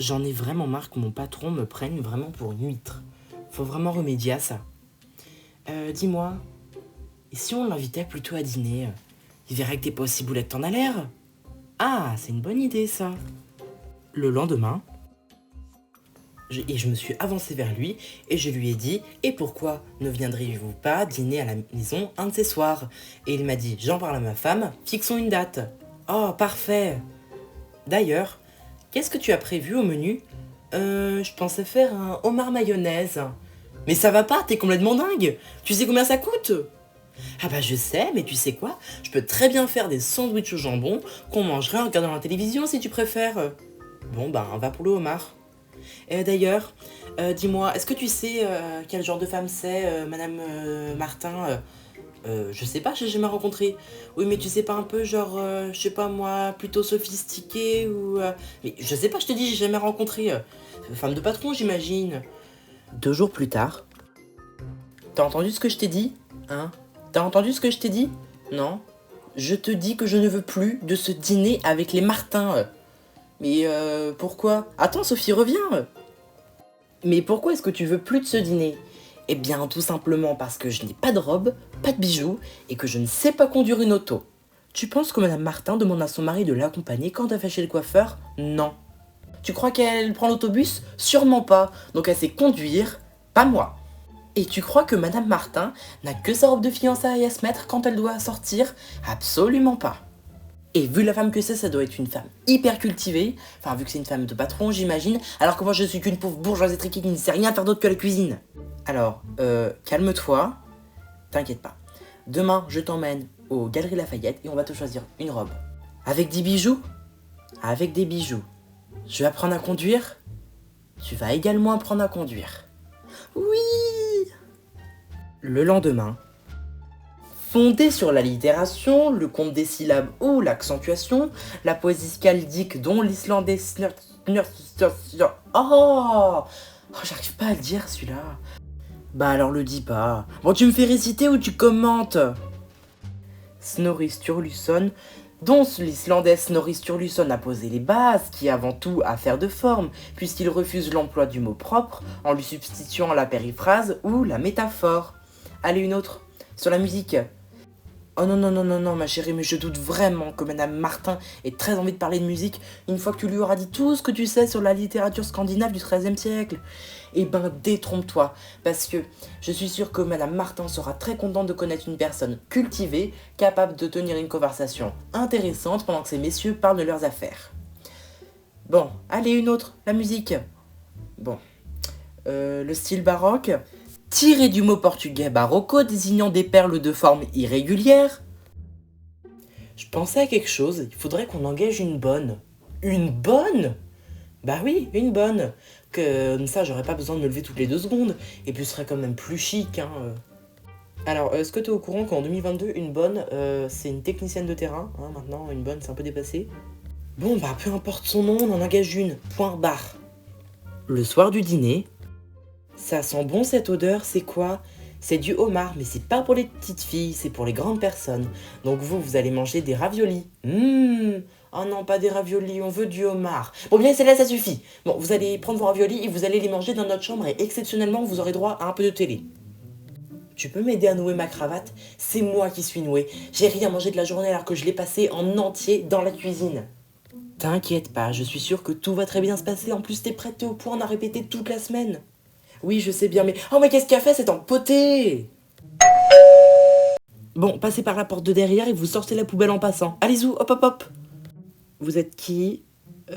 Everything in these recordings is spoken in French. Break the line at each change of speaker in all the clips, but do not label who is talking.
J'en ai vraiment marre que mon patron me prenne vraiment pour une huître. Faut vraiment remédier à ça. Dis-moi, et si on l'invitait plutôt à dîner il verrait que t'es pas aussi boulette t'en as l'air. Ah, c'est une bonne idée ça. Le lendemain, je me suis avancé vers lui et je lui ai dit « Et pourquoi ne viendriez-vous pas dîner à la maison un de ces soirs ?» Et il m'a dit « J'en parle à ma femme, fixons une date. » Oh, parfait. D'ailleurs, qu'est-ce que tu as prévu au menu? Je pensais faire un homard mayonnaise. Mais ça va pas, t'es complètement dingue. Tu sais combien ça coûte? Ah bah je sais, mais tu sais quoi? Je peux très bien faire des sandwichs au jambon qu'on mangerait en regardant la télévision si tu préfères. Bon bah va pour le homard. Et d'ailleurs, dis-moi, est-ce que tu sais quel genre de femme c'est, Madame Martin? Je sais pas, j'ai jamais rencontré. Oui, mais tu sais pas un peu genre, je sais pas moi, plutôt sophistiquée ou... Mais je sais pas, je te dis, j'ai jamais rencontré. Femme de patron, j'imagine. 2 jours plus tard. T'as entendu ce que je t'ai dit? Hein? T'as entendu ce que je t'ai dit? Non? Je te dis que je ne veux plus de ce dîner avec les Martins. Mais pourquoi? Attends, Sophie, reviens. Mais pourquoi est-ce que tu veux plus de ce dîner? Eh bien, tout simplement parce que je n'ai pas de robe, pas de bijoux, et que je ne sais pas conduire une auto. Tu penses que Madame Martin demande à son mari de l'accompagner quand elle va chez le coiffeur? Non. Tu crois qu'elle prend l'autobus? Sûrement pas. Donc elle sait conduire, pas moi. Et tu crois que Madame Martin n'a que sa robe de fiançailles à se mettre quand elle doit sortir? Absolument pas. Et vu la femme que c'est, ça doit être une femme hyper cultivée. Enfin, vu que c'est une femme de patron, j'imagine. Alors que moi, je suis qu'une pauvre bourgeoise étriquée qui ne sait rien faire d'autre que la cuisine. Alors, calme-toi. T'inquiète pas. Demain, je t'emmène aux Galeries Lafayette et on va te choisir une robe. Avec des bijoux? Avec des bijoux. Je vais apprendre à conduire? Tu vas également apprendre à conduire. Oui! Le lendemain, fondée sur l'allitération, le compte des syllabes ou l'accentuation, la poésie skaldique dont l'islandais... Oh, j'arrive pas à le dire celui-là. Bah alors le dis pas. Bon, tu me fais réciter ou tu commentes? Snorri Sturluson, dont l'islandais Snorri Sturluson a posé les bases, qui avant tout a affaire de forme, puisqu'il refuse l'emploi du mot propre en lui substituant la périphrase ou la métaphore. Allez, une autre. Sur la musique. Oh non, non, non, non, non, ma chérie, mais je doute vraiment que Madame Martin ait très envie de parler de musique une fois que tu lui auras dit tout ce que tu sais sur la littérature scandinave du XIIIe siècle. Eh ben, détrompe-toi, parce que je suis sûre que Madame Martin sera très contente de connaître une personne cultivée, capable de tenir une conversation intéressante pendant que ces messieurs parlent de leurs affaires. Bon, allez, une autre, la musique. Bon, le style baroque, tiré du mot portugais barroco désignant des perles de forme irrégulière. Je pensais à quelque chose, il faudrait qu'on engage une bonne. Une bonne? Bah oui, une bonne. Comme ça, j'aurais pas besoin de me lever toutes les 2 secondes. Et puis, ce serait quand même plus chic, hein. Alors, est-ce que tu es au courant qu'en 2022, une bonne, c'est une technicienne de terrain, hein, maintenant, une bonne, c'est un peu dépassé. Bon, bah, peu importe son nom, on en engage une. Point barre. Le soir du dîner, ça sent bon cette odeur, c'est quoi? C'est du homard, mais c'est pas pour les petites filles, c'est pour les grandes personnes. Donc vous allez manger des raviolis. Oh non, pas des raviolis, on veut du homard. Bon bien, celle-là, ça suffit. Bon, vous allez prendre vos raviolis et vous allez les manger dans notre chambre et exceptionnellement, vous aurez droit à un peu de télé. Tu peux m'aider à nouer ma cravate? C'est moi qui suis nouée. J'ai rien mangé de la journée alors que je l'ai passé en entier dans la cuisine. T'inquiète pas, je suis sûre que tout va très bien se passer. En plus, t'es prête, t'es au point, on a répété toute la semaine. Oui, je sais bien, mais... Oh, mais qu'est-ce qu'il a fait, cet empoté? Bon, passez par la porte de derrière et vous sortez la poubelle en passant. Allez-y, hop, hop, hop. Vous êtes qui?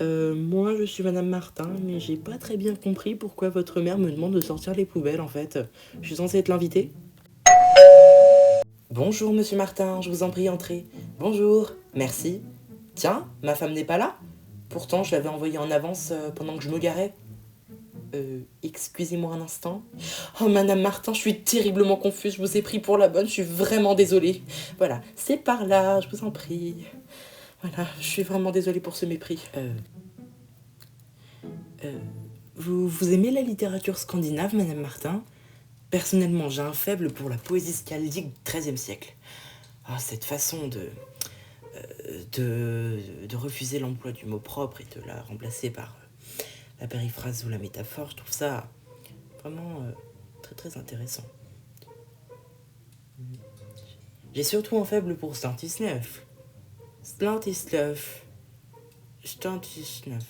Moi, je suis Madame Martin, mais j'ai pas très bien compris pourquoi votre mère me demande de sortir les poubelles, en fait. Je suis censée être l'invité? Bonjour, Monsieur Martin, je vous en prie, entrez. Bonjour, merci. Tiens, ma femme n'est pas là? Pourtant, je l'avais envoyée en avance pendant que je me garais. Excusez-moi un instant. Oh, Madame Martin, je suis terriblement confuse, je vous ai pris pour la bonne, je suis vraiment désolée. Voilà, c'est par là, je vous en prie. Voilà, je suis vraiment désolée pour ce mépris. Vous aimez la littérature scandinave, Madame Martin? Personnellement, j'ai un faible pour la poésie skaldique du XIIIe siècle. Ah, cette façon de refuser l'emploi du mot propre et de la remplacer par la périphrase ou la métaphore. Je trouve ça vraiment très très intéressant. J'ai surtout un faible pour Slantisneuf. Slantisneuf. Slantisneuf.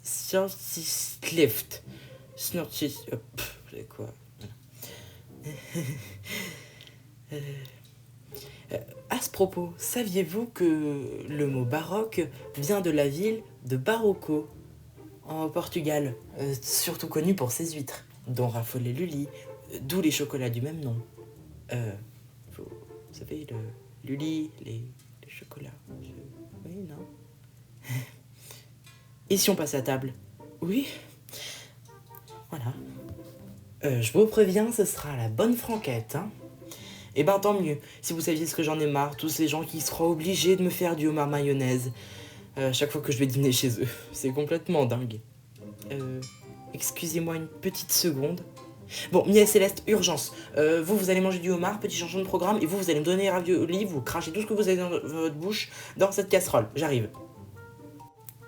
Slantislift. Slantis... c'est quoi? À ce propos, saviez-vous que le mot baroque vient de la ville de Barroco, en Portugal, surtout connu pour ses huîtres, dont raffole les Lully, d'où les chocolats du même nom. Vous savez, le Lully, les chocolats. Oui, non. Et si on passe à table? Oui. Voilà. Je vous préviens, ce sera la bonne franquette, hein. Et ben tant mieux, si vous saviez ce que j'en ai marre, tous ces gens qui seront obligés de me faire du homard mayonnaise chaque fois que je vais dîner chez eux. C'est complètement dingue. Excusez-moi une petite seconde. Bon, Mia et Céleste, urgence. Vous allez manger du homard, petit changement de programme, et vous allez me donner les raviolis, vous crachez tout ce que vous avez dans votre bouche dans cette casserole. J'arrive.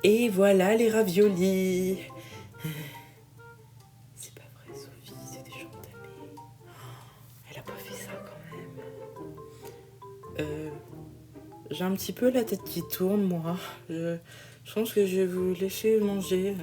Et voilà les raviolis. C'est pas vrai, Sophie, c'est des gens entamés. Elle a pas fait ça quand même. J'ai un petit peu la tête qui tourne, moi. Je pense que je vais vous laisser manger.